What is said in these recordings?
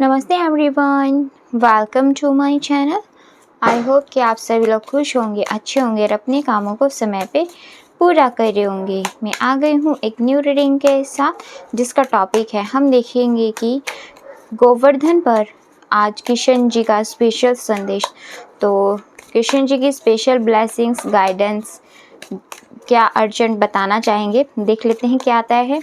नमस्ते everyone, welcome to my channel. I hope कि आप सभी लोग खुश होंगे, अच्छे होंगे और अपने कामों को समय पे पूरा कर रहे होंगे। मैं आ गई हूँ एक न्यू रीडिंग के साथ, जिसका टॉपिक है हम देखेंगे कि गोवर्धन पर आज किशन जी का स्पेशल संदेश। तो किशन जी की स्पेशल ब्लेसिंग्स, गाइडेंस क्या अर्जेंट बताना चाहेंगे, देख लेते हैं क्या आता है।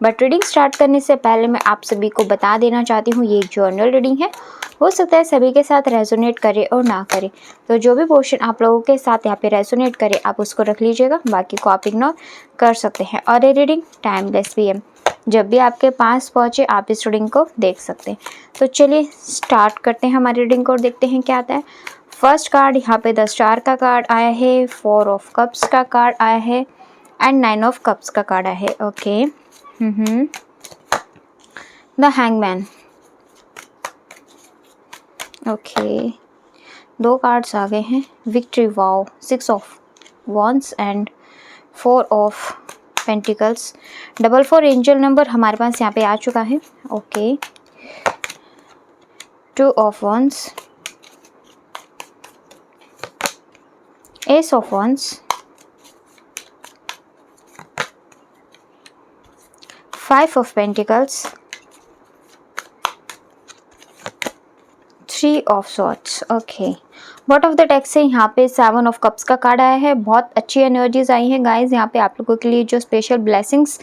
बट रीडिंग स्टार्ट करने से पहले मैं आप सभी को बता देना चाहती हूँ, ये एक जर्नल रीडिंग है। हो सकता है सभी के साथ रेजोनेट करे और ना करे, तो जो भी पोर्शन आप लोगों के साथ यहाँ पे रेजोनेट करे आप उसको रख लीजिएगा, बाकी को आप इग्नोर कर सकते हैं। और ये रीडिंग टाइमलेस भी है, जब भी आपके पास पहुँचे आप इस रीडिंग को देख सकते हैं। तो चलिए स्टार्ट करते हैं हमारी रीडिंग को और देखते हैं क्या आता है। फर्स्ट कार्ड यहाँ पे 10 स्टार का कार्ड आया है, 4 ऑफ कप्स का कार्ड आया है एंड 9 ऑफ कप्स का कार्ड आया है। Okay, the hangman. Okay, 2 cards आ गए हैं, victory wow, 6 of wands and 4 of pentacles. 44 angel number हमारे पास यहाँ पे आ चुका है। Okay, 2 of wands, ace of wands, 5 of pentacles, 3 of swords. Okay, bottom of the text से यहाँ पे 7 ऑफ कप्स का कार्ड आया है। बहुत अच्छी एनर्जीज आई हैं गाइज, यहाँ पे आप लोगों के लिए जो स्पेशल ब्लेसिंग्स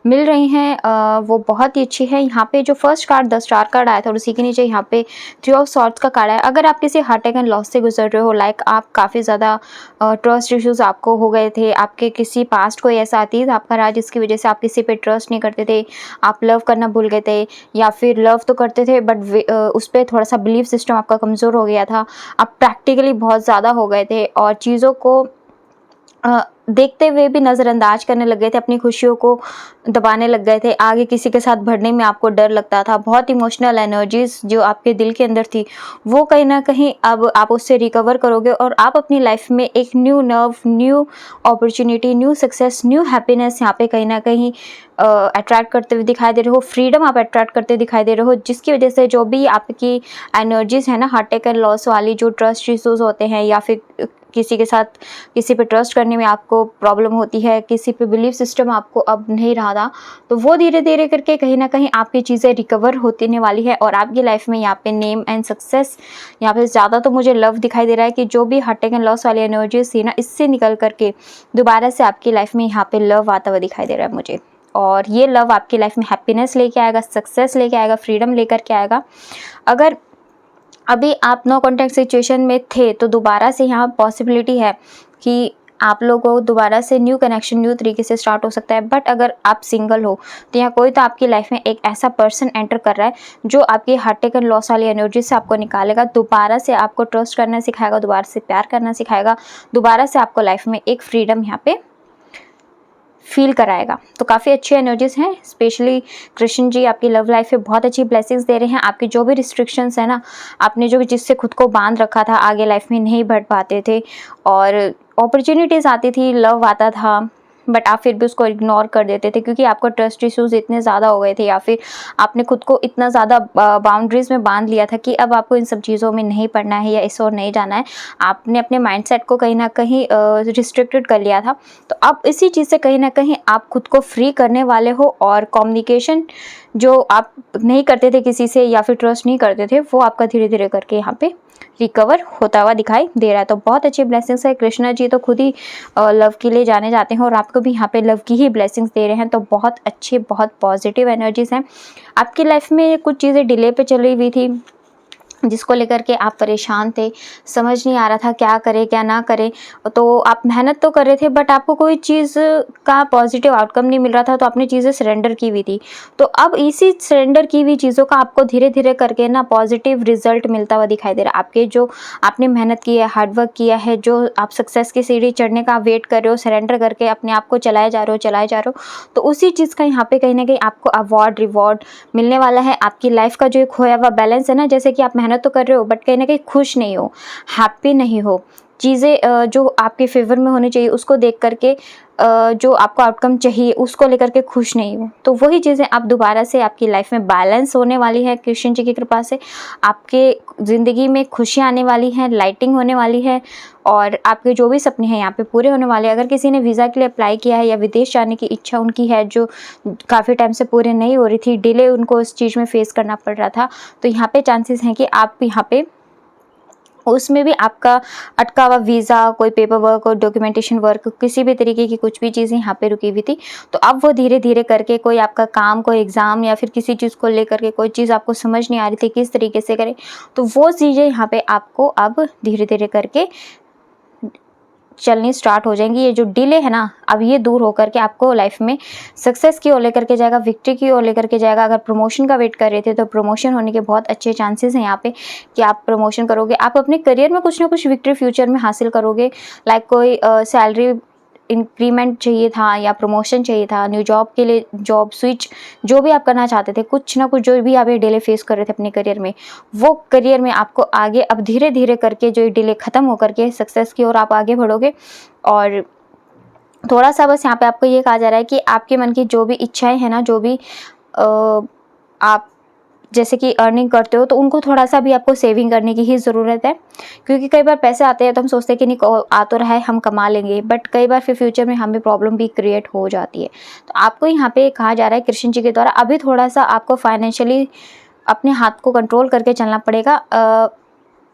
मिल रही हैं वो बहुत ही अच्छी है। यहाँ पे जो फर्स्ट कार्ड 10 स्टार कार्ड आया था और उसी के नीचे यहाँ पे 3 ऑफ सॉर्ड्स का कार्ड आया। अगर आप किसी हार्ट अटैक एंड लॉस से गुजर रहे हो, लाइक आप काफ़ी ज़्यादा ट्रस्ट इश्यूज आपको हो गए थे, आपके किसी पास्ट कोई ऐसा अतीत आपका रहा जिसकी वजह से आप किसी पे ट्रस्ट नहीं करते थे, आप लव करना भूल गए थे, या फिर लव तो करते थे बट उस पर थोड़ा सा बिलीफ सिस्टम आपका कमज़ोर हो गया था, आप प्रैक्टिकली बहुत ज़्यादा हो गए थे और चीज़ों को देखते हुए भी नज़रअंदाज करने लग गए थे, अपनी खुशियों को दबाने लग गए थे, आगे किसी के साथ बढ़ने में आपको डर लगता था। बहुत इमोशनल एनर्जीज जो आपके दिल के अंदर थी वो कहीं ना कहीं अब आप उससे रिकवर करोगे और आप अपनी लाइफ में एक new nerve, new opportunity, new success, new happiness यहाँ पे कहीं ना कहीं अट्रैक्ट करते हुए दिखाई दे रहे हो। फ्रीडम आप अट्रैक्ट करते दिखाई दे रहे हो, जिसकी वजह से जो भी आपकी एनर्जीज है ना, हार्ट अटैक एंड लॉस वाली, जो ट्रस्ट इश्यूज होते हैं या फिर किसी के साथ किसी पे ट्रस्ट करने में आपको प्रॉब्लम होती है, किसी पे बिलीफ सिस्टम आपको अब नहीं रहा था, तो वो धीरे धीरे करके कहीं ना कहीं आपकी चीज़ें रिकवर होने वाली है और आपकी लाइफ में यहाँ पे नेम एंड सक्सेस, यहाँ पे ज़्यादा तो मुझे लव दिखाई दे रहा है कि जो भी हार्ट अटैक एंड लॉस वाली एनर्जीज थी ना, इससे निकल करके दोबारा से आपकी लाइफ में यहाँ पे लव आता हुआ दिखाई दे रहा है मुझे। और ये लव आपकी लाइफ में हैप्पीनेस लेके आएगा, सक्सेस लेके आएगा, फ्रीडम लेकर के आएगा। अगर अभी आप नो कॉन्टैक्ट सिचुएशन में थे तो दोबारा से यहाँ पॉसिबिलिटी है कि आप लोगों को दोबारा से न्यू कनेक्शन न्यू तरीके से स्टार्ट हो सकता है। बट अगर आप सिंगल हो तो यहाँ कोई तो आपकी लाइफ में एक ऐसा पर्सन एंटर कर रहा है जो आपकी हार्ट अटैक एंड लॉस वाली एनर्जी से आपको निकालेगा, दोबारा से आपको ट्रस्ट करना सिखाएगा, दोबारा से प्यार करना सिखाएगा, दोबारा से आपको लाइफ में एक फ्रीडम यहाँ पे फील कराएगा। तो काफ़ी अच्छी एनर्जीज हैं। स्पेशली कृष्ण जी आपकी लव लाइफ में बहुत अच्छी ब्लेसिंग्स दे रहे हैं। आपकी जो भी रिस्ट्रिक्शंस है ना, आपने जो भी जिससे खुद को बांध रखा था, आगे लाइफ में नहीं बढ़ पाते थे और अपॉर्चुनिटीज़ आती थी, लव आता था, बट आप फिर भी उसको इग्नोर कर देते थे क्योंकि आपको ट्रस्ट इश्यूज इतने ज़्यादा हो गए थे या फिर आपने खुद को इतना ज़्यादा बाउंड्रीज में बांध लिया था कि अब आपको इन सब चीज़ों में नहीं पढ़ना है या इस ओर नहीं जाना है। आपने अपने माइंडसेट को कहीं ना कहीं रिस्ट्रिक्टेड कर लिया था। तो अब इसी चीज़ से कहीं ना कहीं आप खुद को फ्री करने वाले हो और कम्युनिकेशन जो आप नहीं करते थे किसी से या फिर ट्रस्ट नहीं करते थे, वो आपका धीरे धीरे करके यहाँ पे रिकवर होता हुआ दिखाई दे रहा है। तो बहुत अच्छी ब्लेसिंग्स है। कृष्णा जी तो खुद ही लव के लिए जाने जाते हैं और आपको भी यहाँ पे लव की ही ब्लेसिंग्स दे रहे हैं। तो बहुत अच्छी, बहुत पॉजिटिव एनर्जीज हैं। आपकी लाइफ में कुछ चीज़ें डिले पे चली हुई थी जिसको लेकर के आप परेशान थे, समझ नहीं आ रहा था क्या करें क्या ना करें। तो आप मेहनत तो कर रहे थे बट आपको कोई चीज़ का पॉजिटिव आउटकम नहीं मिल रहा था, तो आपने चीज़ें सरेंडर की हुई थी। तो अब इसी सरेंडर की हुई चीज़ों का आपको धीरे धीरे करके ना पॉजिटिव रिजल्ट मिलता हुआ दिखाई दे रहा है। आपके जो आपने मेहनत की है, हार्डवर्क किया है, जो आप सक्सेस की सीढ़ी चढ़ने का वेट कर रहे हो, सरेंडर करके अपने आप को चलाए जा रहे हो, तो उसी चीज़ का यहाँ पे कहीं ना कहीं आपको अवार्ड रिवॉर्ड मिलने वाला है। आपकी लाइफ का जो खोया हुआ बैलेंस है ना, जैसे कि आप मेहनत तो कर रहे हो बट कहीं ना कहीं खुश नहीं हो, हैप्पी नहीं हो, चीज़ें जो आपके फेवर में होनी चाहिए उसको देख करके जो आपको आउटकम चाहिए उसको लेकर के खुश नहीं हो, तो वही चीज़ें आप दोबारा से आपकी लाइफ में बैलेंस होने वाली है कृष्ण जी की कृपा से। आपके ज़िंदगी में खुशियाँ आने वाली हैं, लाइटिंग होने वाली है और आपके जो भी सपने हैं यहाँ पे पूरे होने वाले हैं। अगर किसी ने वीज़ा के लिए अप्लाई किया है या विदेश जाने की इच्छा उनकी है जो काफ़ी टाइम से पूरे नहीं हो रही थी, डिले उनको इस चीज़ में फेस करना पड़ रहा था, तो यहाँ पे चांसेस हैं कि आप यहाँ पे उसमें भी आपका अटका हुआ वीज़ा, कोई पेपर वर्क और डॉक्यूमेंटेशन वर्क, किसी भी तरीके की कुछ भी चीज़ें यहाँ पे रुकी हुई थी, तो अब वो धीरे धीरे करके कोई आपका काम, कोई एग्ज़ाम या फिर किसी चीज़ को लेकर के कोई चीज़ आपको समझ नहीं आ रही थी किस तरीके से करें, तो वो चीज़ें यहाँ पे आपको अब धीरे धीरे करके चलनी स्टार्ट हो जाएंगी। ये जो डिले है ना, अब ये दूर होकर के आपको लाइफ में सक्सेस की ओर लेकर के जाएगा, विक्ट्री की ओर लेकर के जाएगा। अगर प्रमोशन का वेट कर रहे थे तो प्रमोशन होने के बहुत अच्छे चांसेस हैं यहाँ पे कि आप प्रमोशन करोगे। आप अपने करियर में कुछ ना कुछ विक्ट्री फ्यूचर में हासिल करोगे। लाइक कोई सैलरी इंक्रीमेंट चाहिए था या प्रमोशन चाहिए था, न्यू जॉब के लिए जॉब स्विच जो भी आप करना चाहते थे, कुछ ना कुछ जो भी आप ये डिले फेस कर रहे थे अपने करियर में, वो करियर में आपको आगे अब धीरे धीरे करके जो ये डिले ख़त्म होकर के सक्सेस की ओर आप आगे बढ़ोगे। और थोड़ा सा बस यहाँ पे आपको ये कहा जा रहा है कि आपके मन की जो भी इच्छाएं हैं ना, जो भी आप जैसे कि अर्निंग करते हो, तो उनको थोड़ा सा भी आपको सेविंग करने की ही ज़रूरत है। क्योंकि कई बार पैसे आते हैं तो हम सोचते हैं कि नहीं आ तो रहा है, हम कमा लेंगे, बट कई बार फिर फ्यूचर में हमें प्रॉब्लम भी क्रिएट हो जाती है। तो आपको यहाँ पे कहा जा रहा है कृष्ण जी के द्वारा अभी थोड़ा सा आपको फाइनेंशियली अपने हाथ को कंट्रोल करके चलना पड़ेगा।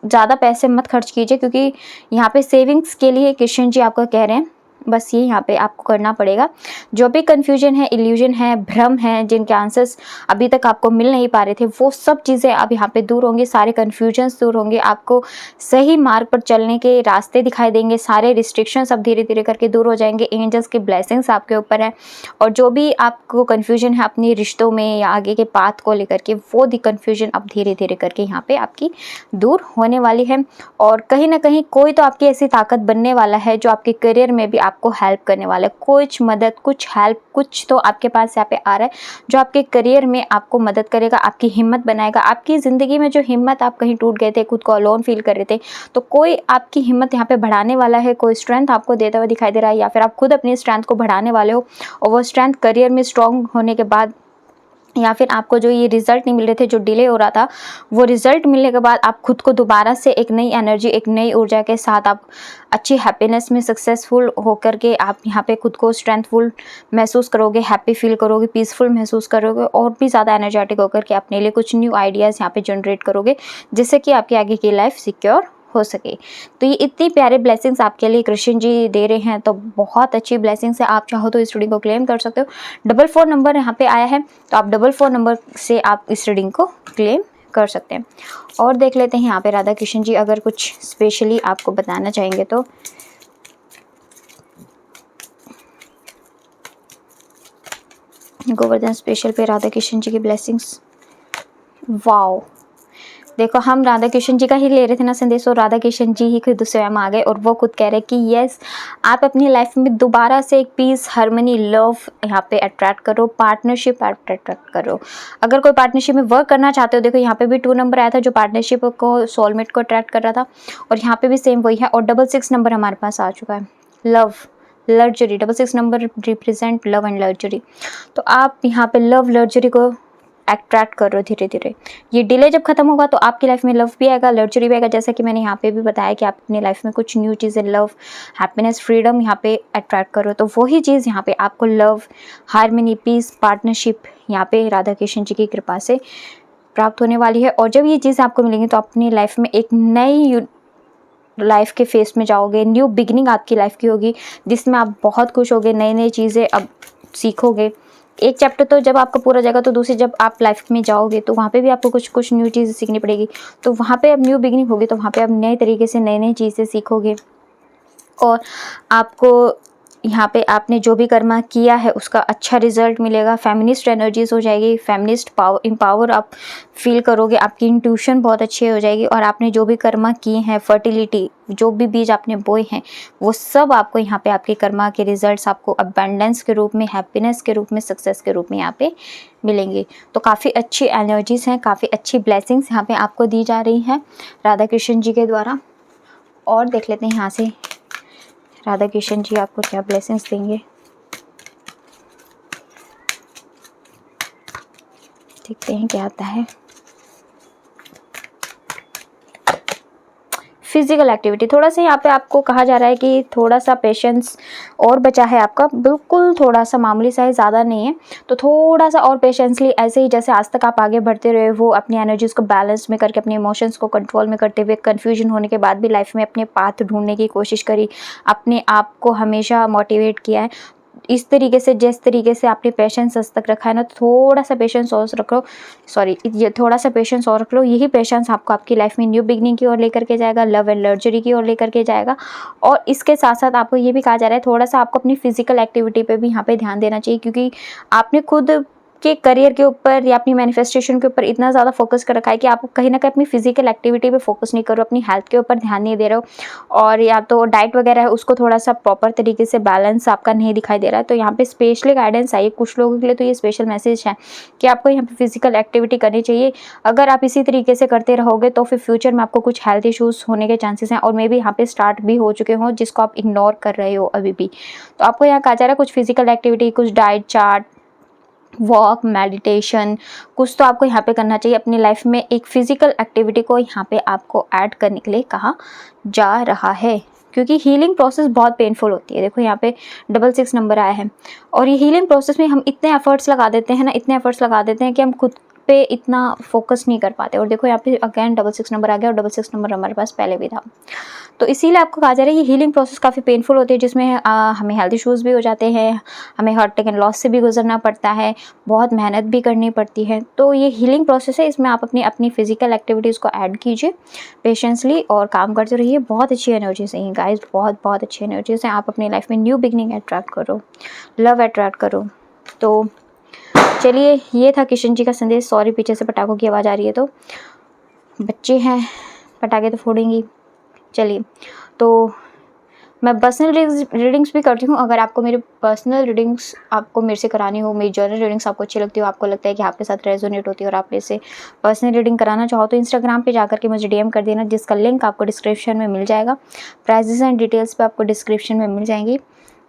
ज़्यादा पैसे मत खर्च कीजिए, क्योंकि यहाँ पे सेविंग्स के लिए कृष्ण जी आपको कह रहे हैं, बस ये यहाँ पे आपको करना पड़ेगा। जो भी कन्फ्यूजन है, इल्यूजन है, भ्रम है, जिनके आंसर्स अभी तक आपको मिल नहीं पा रहे थे, वो सब चीज़ें अब यहाँ पे दूर होंगी, सारे कन्फ्यूजन्स दूर होंगे, आपको सही मार्ग पर चलने के रास्ते दिखाई देंगे, सारे रिस्ट्रिक्शंस अब धीरे धीरे करके दूर हो जाएंगे। एंजल्स की ब्लेसिंग्स आपके ऊपर है, और जो भी आपको कन्फ्यूजन है अपने रिश्तों में या आगे के पाथ को लेकर के, वो कन्फ्यूजन अब धीरे धीरे करके यहाँ पे आपकी दूर होने वाली है। और कहीं ना कहीं कोई तो आपकी ऐसी ताकत बनने वाला है जो आपके करियर में भी आपको हेल्प करने वाला है। कुछ मदद, कुछ हेल्प, कुछ तो आपके पास यहाँ पे आ रहा है जो आपके करियर में आपको मदद करेगा, आपकी हिम्मत बनाएगा। आपकी ज़िंदगी में जो हिम्मत आप कहीं टूट गए थे, खुद को अलोन फील कर रहे थे, तो कोई आपकी हिम्मत यहाँ पे बढ़ाने वाला है, कोई स्ट्रेंथ आपको देता हुआ दिखाई दे रहा है, या फिर आप खुद अपनी स्ट्रेंथ को बढ़ाने वाले हो। और वो स्ट्रेंथ करियर में स्ट्रॉन्ग होने के बाद, या फिर आपको जो ये रिजल्ट नहीं मिल रहे थे, जो डिले हो रहा था, वो रिजल्ट मिलने के बाद आप खुद को दोबारा से एक नई एनर्जी, एक नई ऊर्जा के साथ आप अच्छी हैप्पीनेस में सक्सेसफुल होकर के आप यहाँ पे खुद को स्ट्रेंथफुल महसूस करोगे, हैप्पी फील करोगे, पीसफुल महसूस करोगे, और भी ज़्यादा एनर्जेटिक होकर के अपने लिए कुछ न्यू आइडियाज़ यहाँ पे जनरेट करोगे, जिससे कि आपकी आगे की लाइफ सिक्योर हो सके। तो ये इतनी प्यारे ब्लेसिंग्स आपके लिए कृष्ण जी दे रहे हैं, तो बहुत अच्छी ब्लेसिंग्स है। आप चाहो तो इस रीडिंग को क्लेम कर सकते हो। 44 नंबर यहाँ पे आया है, तो आप 44 नंबर से आप इस रीडिंग को क्लेम कर सकते हैं। और देख लेते हैं यहाँ पे राधा कृष्ण जी अगर कुछ स्पेशली आपको बताना चाहेंगे तो। गोवर्धन स्पेशल पे राधा कृष्ण जी की ब्लेसिंग्स। वाओ, देखो हम राधा कृष्ण जी का ही ले रहे थे ना संदेश, और राधा कृष्ण जी ही खुद स्वयं आ गए, और वो खुद कह रहे हैं कि यस, आप अपनी लाइफ में दोबारा से एक पीस, हार्मनी, लव यहाँ पे अट्रैक्ट करो, पार्टनरशिप अट्रैक्ट करो। अगर कोई पार्टनरशिप में वर्क करना चाहते हो, देखो यहाँ पे भी 2 नंबर आया था जो पार्टनरशिप को, सोलमेट को अट्रैक्ट कर रहा था, और यहाँ पे भी सेम वही है। और 66 नंबर हमारे पास आ चुका है, love, luxury. 66 number represent love and luxury. तो आप यहाँ पे लव, लग्जरी को अट्रैक्ट करो धीरे धीरे। ये डिले जब खत्म होगा तो आपकी लाइफ में लव भी आएगा, लग्जरी भी आएगा, जैसा कि मैंने यहाँ पे भी बताया कि आप अपनी लाइफ में कुछ न्यू चीज़ें, लव, हैप्पीनेस, फ्रीडम यहाँ पे अट्रैक्ट करो, तो वही चीज़ यहाँ पे आपको लव, हार्मनी, पीस, पार्टनरशिप यहाँ पे राधा कृष्ण जी की कृपा से प्राप्त होने वाली है। और जब ये चीज़ आपको मिलेंगी तो अपनी लाइफ में एक नई लाइफ के फेस में जाओगे, न्यू बिगिनिंग आपकी लाइफ की होगी, जिसमें आप बहुत खुश होगे, नई नई चीज़ें अब सीखोगे। एक चैप्टर तो जब आपका पूरा जाएगा, तो दूसरी जब आप लाइफ में जाओगे तो वहाँ पे भी आपको कुछ कुछ न्यू चीज़ें सीखनी पड़ेगी। तो वहाँ पे अब न्यू बिगिनिंग होगी, तो वहाँ पे आप नए तरीके से नई नई चीज़ें सीखोगे, और आपको यहाँ पे आपने जो भी कर्मा किया है उसका अच्छा रिजल्ट मिलेगा। फेमिनिस्ट एनर्जीज हो जाएगी, फेमिनिस्ट एम्पावर आप फील करोगे, आपकी इंट्यूशन बहुत अच्छी हो जाएगी, और आपने जो भी कर्मा किए हैं, फर्टिलिटी, जो भी बीज आपने बोए हैं, वो सब आपको यहाँ पे आपके कर्मा के रिजल्ट्स आपको अबेंडेंस के रूप में, हैप्पीनेस के रूप में, सक्सेस के रूप में यहाँ पे मिलेंगे। तो काफ़ी अच्छी एनर्जीज हैं, काफ़ी अच्छी ब्लेसिंग्स यहाँ पे आपको दी जा रही हैं राधा कृष्ण जी के द्वारा। और देख लेते हैं यहाँ से राधा कृष्ण जी आपको क्या ब्लेसिंग्स देंगे। देखते हैं क्या आता है। फिजिकल एक्टिविटी, थोड़ा सा यहाँ पे आपको कहा जा रहा है कि थोड़ा सा पेशेंस और बचा है आपका, बिल्कुल थोड़ा सा मामूली सा है, ज़्यादा नहीं है। तो थोड़ा सा और पेशेंसली ऐसे ही जैसे आज तक आप आगे बढ़ते रहे, वो अपनी एनर्जीज़ को बैलेंस में करके, अपने इमोशंस को कंट्रोल में करते हुए, कन्फ्यूजन होने के बाद भी लाइफ में अपने पाथ ढूंढने की कोशिश करी, अपने आप को हमेशा मोटिवेट किया है। इस तरीके से, जिस तरीके से आपने पेशेंस आज तक रखा है ना, थोड़ा सा पेशेंस और रख लो, ये थोड़ा सा पेशेंस और रख लो। यही पेशेंस आपको आपकी लाइफ में न्यू बिगनिंग की ओर लेकर के जाएगा, लव एंड लग्जरी की ओर लेकर के जाएगा। और इसके साथ साथ आपको ये भी कहा जा रहा है थोड़ा सा आपको अपनी फिजिकल एक्टिविटी पे भी यहाँ पे ध्यान देना चाहिए, क्योंकि आपने खुद के करियर के ऊपर या अपनी मैनिफेस्टेशन के ऊपर इतना ज़्यादा फोकस कर रखा है कि आप कहीं ना कहीं अपनी फिजिकल एक्टिविटी पे फोकस नहीं कर रहे हो, अपनी हेल्थ के ऊपर ध्यान नहीं दे रहे हो, और या तो डाइट वगैरह है उसको थोड़ा सा प्रॉपर तरीके से बैलेंस आपका नहीं दिखाई दे रहा है। तो यहाँ पे स्पेशली गाइडेंस आई कुछ लोगों के लिए, तो ये स्पेशल मैसेज है कि आपको यहाँ पे फिजिकल एक्टिविटी करनी चाहिए। अगर आप इसी तरीके से करते रहोगे तो फिर फ्यूचर में आपको कुछ हेल्थ इशूज़ होने के चांसेस हैं, और मे बी यहाँ पे स्टार्ट भी हो चुके हों जिसको आप इग्नोर कर रहे हो अभी भी। तो आपको यहाँ कहा जा रहा है कुछ फिजिकल एक्टिविटी, कुछ डाइट चार्ट, वॉक, मेडिटेशन, कुछ तो आपको यहाँ पे करना चाहिए अपनी लाइफ में। एक फिजिकल एक्टिविटी को यहाँ पे आपको ऐड करने के लिए कहा जा रहा है, क्योंकि हीलिंग प्रोसेस बहुत पेनफुल होती है। देखो यहाँ पे 66 नंबर आया है, और ये हीलिंग प्रोसेस में हम इतने एफर्ट्स लगा देते हैं ना, इतने एफर्ट्स लगा देते हैं कि हम खुद पे इतना फोकस नहीं कर पाते। और देखो यहाँ पे अगेन 66 नंबर आ गया, और 66 नंबर हमारे पास पहले भी था। तो इसीलिए आपको कहा जा रहा है ये हीलिंग प्रोसेस काफ़ी पेनफुल होती है, जिसमें हमें हेल्थ इश्यूज़ भी हो जाते हैं, हमें हार्ट एंड लॉस से भी गुजरना पड़ता है, बहुत मेहनत भी करनी पड़ती है। तो ये हीलिंग प्रोसेस है, इसमें आप अपनी अपनी फिजिकल एक्टिविटीज़ को ऐड कीजिए पेशेंसली और काम करते रहिए। बहुत अच्छी एनर्जीज हैं गाइस, बहुत बहुत अच्छी एनर्जीज हैं। आप अपनी लाइफ में न्यू बिगनिंग अट्रैक्ट करो, लव अट्रैक्ट करो। तो चलिए, ये था किशन जी का संदेश। सॉरी पीछे से पटाखों की आवाज़ आ रही है, तो बच्चे हैं, पटाखे तो फोड़ेंगी। चलिए, तो मैं पर्सनल रीडिंग्स भी करती हूँ। अगर आपको मेरी पर्सनल रीडिंग्स आपको मेरे से करानी हो, मेरी जर्नल रीडिंग्स आपको अच्छी लगती हो, आपको लगता है कि आपके साथ रेजोनेट होती है और आप मेरे से पर्सनल रीडिंग कराना चाहो, तो इंस्टाग्राम पे जाकर के मुझे डीएम कर देना, जिसका लिंक आपको डिस्क्रिप्शन में मिल जाएगा। प्राइजेस एंड डिटेल्स पे आपको डिस्क्रिप्शन में मिल जाएंगी।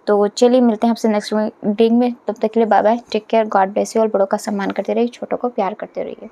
तो चलिए, मिलते हैं आपसे नेक्स्ट रीडिंग में। तब तक के लिए bye bye, take care, God bless you. और बड़ों का सम्मान करते रहिए, छोटों को प्यार करते रहिए।